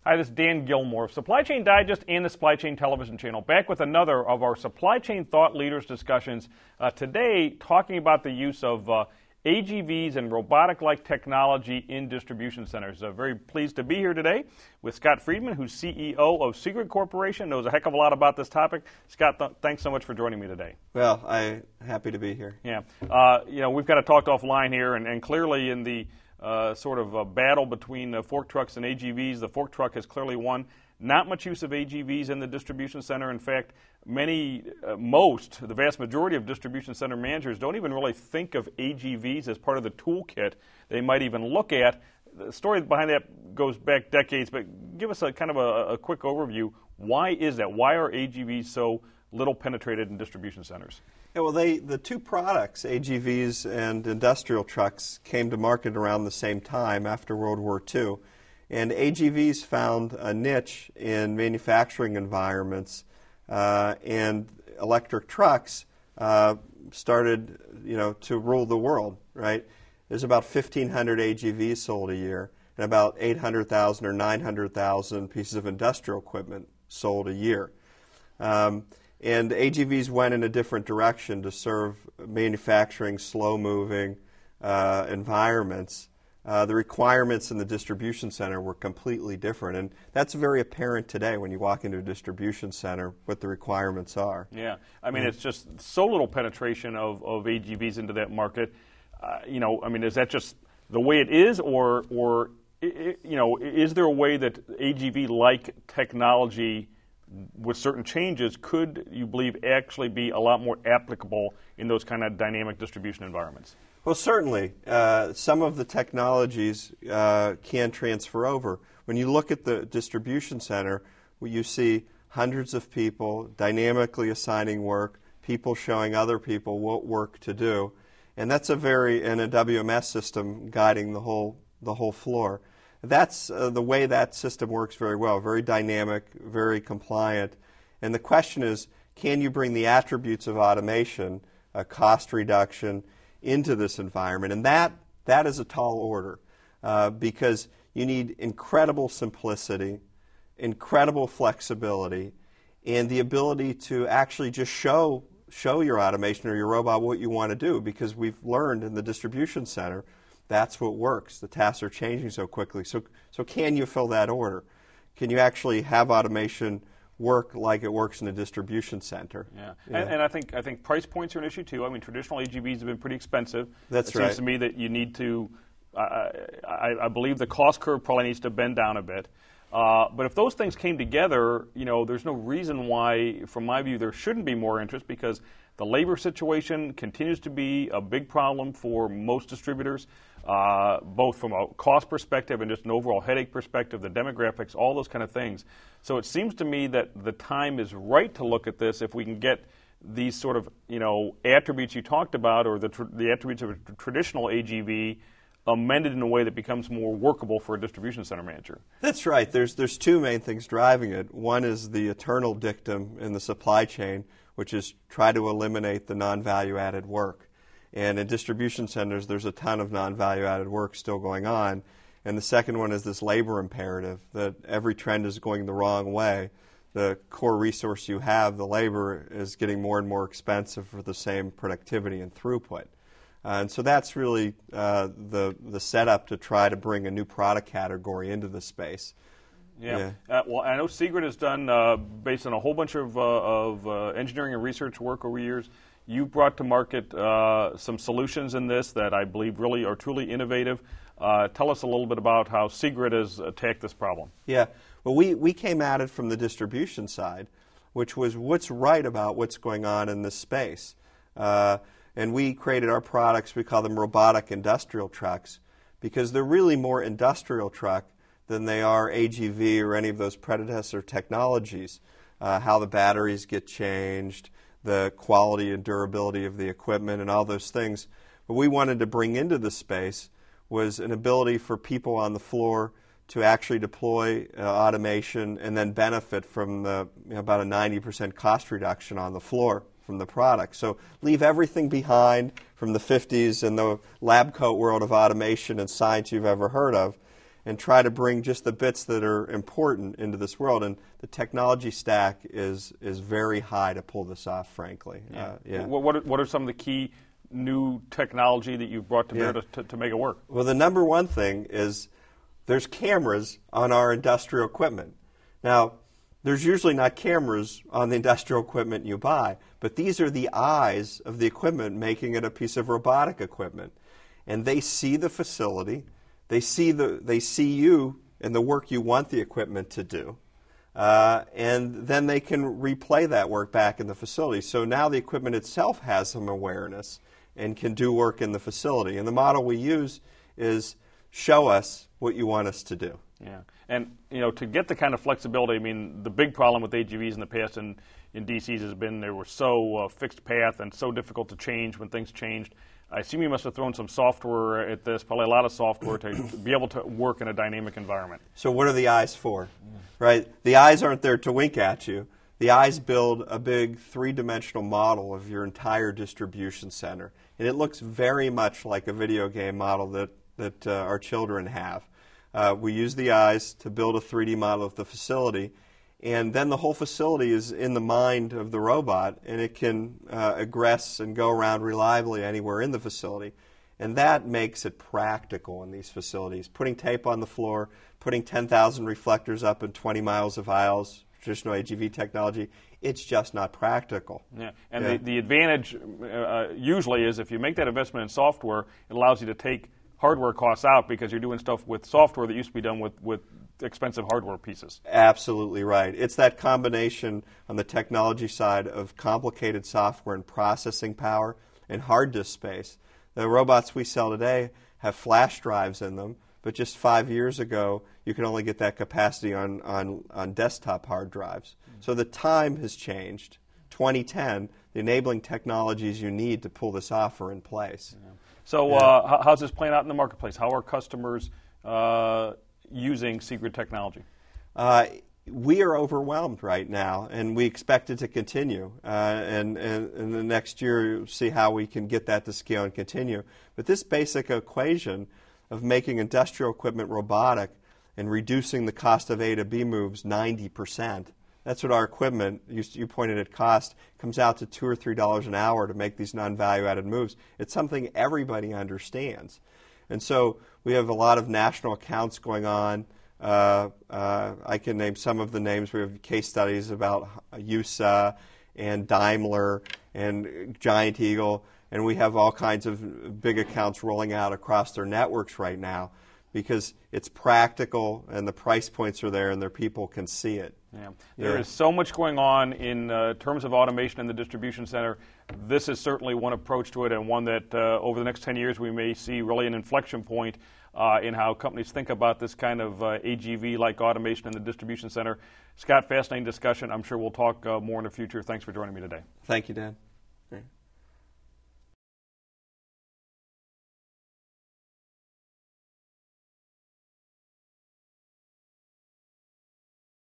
Hi, this is Dan Gilmore of Supply Chain Digest and the Supply Chain Television Channel, back with another of our supply chain thought leaders discussions. Today, talking about the use of AGVs and robotic-like technology in distribution centers. Very pleased to be here today with Scott Friedman, who's CEO of Seegrid Corporation, knows a heck of a lot about this topic. Scott, thanks so much for joining me today. Well, I'm happy to be here. Yeah, we've got to talk offline here, and clearly in the sort of a battle between fork trucks and AGVs. The fork truck has clearly won. Not much use of AGVs in the distribution center. In fact, the vast majority of distribution center managers don't even really think of AGVs as part of the toolkit they might even look at. The story behind that goes back decades, but give us a kind of a quick overview. Why is that? Why are AGVs so little penetrated in distribution centers? Yeah, well, the two products, AGVs and industrial trucks, came to market around the same time after World War II. And AGVs found a niche in manufacturing environments, and electric trucks started, to rule the world, right? There's about 1,500 AGVs sold a year, and about 800,000 or 900,000 pieces of industrial equipment sold a year. And AGVs went in a different direction to serve manufacturing, slow-moving environments. The requirements in the distribution center were completely different, and that's very apparent today when you walk into a distribution center, what the requirements are. Yeah, I mean, it's just so little penetration of AGVs into that market. Is that just the way it is, or is there a way that AGV-like technology with certain changes, could you believe actually be a lot more applicable in those kind of dynamic distribution environments? Well, certainly. Some of the technologies can transfer over. When you look at the distribution center, you see hundreds of people dynamically assigning work, people showing other people what work to do, and that's and a WMS system guiding the whole floor. That's the way that system works very well, very dynamic, very compliant. And the question is, can you bring the attributes of automation, cost reduction, into this environment? And that is a tall order because you need incredible simplicity, incredible flexibility, and the ability to actually just show your automation or your robot what you want to do, because we've learned in the distribution center that's what works. The tasks are changing so quickly. So can you fill that order? Can you actually have automation work like it works in a distribution center? Yeah, and I think price points are an issue too. I mean, traditional AGVs have been pretty expensive. That's right. It seems to me that you need to, I believe the cost curve probably needs to bend down a bit. But if those things came together, there's no reason why, from my view, there shouldn't be more interest, because the labor situation continues to be a big problem for most distributors, both from a cost perspective and just an overall headache perspective, the demographics, all those kind of things. So it seems to me that the time is right to look at this if we can get these sort of attributes you talked about, or the attributes of a traditional AGV, amended in a way that becomes more workable for a distribution center manager. That's right. There's two main things driving it. One is the eternal dictum in the supply chain, which is try to eliminate the non-value added work. And in distribution centers, there's a ton of non-value added work still going on. And the second one is this labor imperative, that every trend is going the wrong way. The core resource you have, the labor, is getting more and more expensive for the same productivity and throughput. And so that's really the setup to try to bring a new product category into the space. Yeah. Well, I know Seegrid has done, based on a whole bunch of engineering and research work over years, you brought to market some solutions in this that I believe really are truly innovative. Tell us a little bit about how Seegrid has attacked this problem. Yeah. Well, we came at it from the distribution side, which was what's right about what's going on in this space. And we created our products, we call them robotic industrial trucks, because they're really more industrial truck than they are AGV or any of those predecessor technologies. How the batteries get changed, the quality and durability of the equipment, and all those things. What we wanted to bring into the space was an ability for people on the floor to actually deploy automation and then benefit from about a 90% cost reduction on the floor from the product. So leave everything behind from the 50s and the lab coat world of automation and science you've ever heard of, and try to bring just the bits that are important into this world. And the technology stack is very high to pull this off, frankly. Yeah. What are some of the key new technology that you've brought to bear to make it work? Well, the number one thing is there's cameras on our industrial equipment. Now, there's usually not cameras on the industrial equipment you buy, but these are the eyes of the equipment making it a piece of robotic equipment. And they see the facility, they see you and the work you want the equipment to do, and then they can replay that work back in the facility. So now the equipment itself has some awareness and can do work in the facility. And the model we use is show us what you want us to do. Yeah, and to get the kind of flexibility, I mean, the big problem with AGVs in the past in DCs has been they were so fixed path and so difficult to change when things changed. I assume you must have thrown some software at this, probably a lot of software to be able to work in a dynamic environment. So what are the eyes for? Right? The eyes aren't there to wink at you. The eyes build a big three-dimensional model of your entire distribution center. And it looks very much like a video game model that our children have. We use the eyes to build a 3D model of the facility, and then the whole facility is in the mind of the robot, and it can egress and go around reliably anywhere in the facility. And that makes it practical in these facilities. Putting tape on the floor, putting 10,000 reflectors up in 20 miles of aisles, traditional AGV technology, it's just not practical. Yeah, and the advantage usually is if you make that investment in software, it allows you to take hardware costs out because you're doing stuff with software that used to be done with expensive hardware pieces. Absolutely right. It's that combination on the technology side of complicated software and processing power and hard disk space. The robots we sell today have flash drives in them, but just 5 years ago you could only get that capacity on desktop hard drives. So the time has changed. 2010, the enabling technologies you need to pull this off are in place. Yeah. So how's this playing out in the marketplace? How are customers using Secret technology? We are overwhelmed right now, and we expect it to continue. And in the next year, you'll see how we can get that to scale and continue. But this basic equation of making industrial equipment robotic and reducing the cost of A to B moves 90%, that's what our equipment, you pointed at cost, comes out to $2 or $3 an hour to make these non-value-added moves. It's something everybody understands. And so we have a lot of national accounts going on. I can name some of the names. We have case studies about USA and Daimler and Giant Eagle, and we have all kinds of big accounts rolling out across their networks right now because it's practical and the price points are there and their people can see it. Yeah. There is so much going on in terms of automation in the distribution center. This is certainly one approach to it, and one that over the next 10 years we may see really an inflection point in how companies think about this kind of AGV-like automation in the distribution center. Scott, fascinating discussion. I'm sure we'll talk more in the future. Thanks for joining me today. Thank you, Dan.